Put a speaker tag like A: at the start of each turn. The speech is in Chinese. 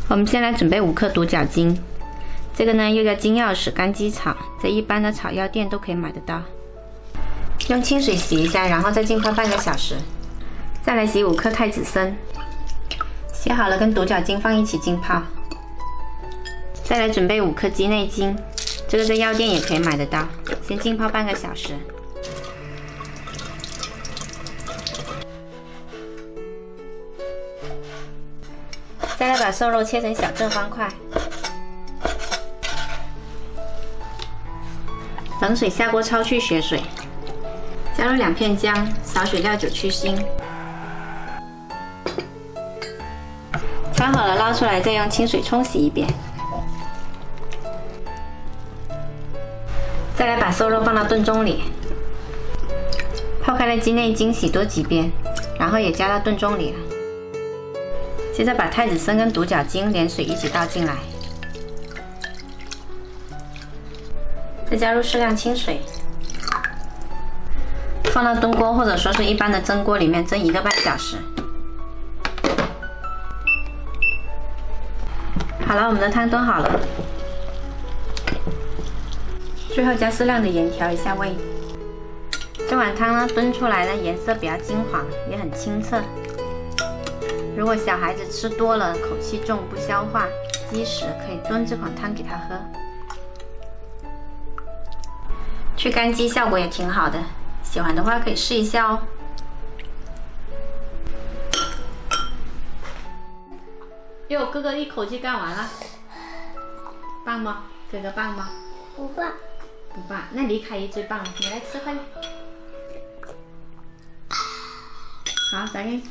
A: 我们先来准备5克独角精，这个呢又叫金钥匙干鸡草，在一般的草药店都可以买得到。用清水洗一下，然后再浸泡半个小时。再来洗5克太子参，洗好了跟独角精放一起浸泡。再来准备5克鸡内金，这个在药店也可以买得到，先浸泡半个小时。再来把瘦肉切成小正方块，冷水下锅焯去血水，加入2片姜，少许料酒去腥。焯好了捞出来，再用清水冲洗一遍。再来把瘦肉放到炖盅里，泡开了鸡内金洗多几遍，然后也加到炖盅里了。接着把太子参跟独角精连水一起倒进来，再加入适量清水，放到炖锅或者说是一般的蒸锅里面蒸1个半小时。好了，我们的汤炖好了，最后加适量的盐调一下味。这碗汤呢炖出来呢颜色比较金黄，也很清澈。如果小孩子吃多了口气重不消化积食，可以炖这款汤给他喝，去干肌效果也挺好的，喜欢的话可以试一下哦。哟，哥哥一口气干完了，棒吗？哥哥棒吗？
B: 不棒。
A: 不棒，那李凯一最棒了，你来吃快点。好，咱给。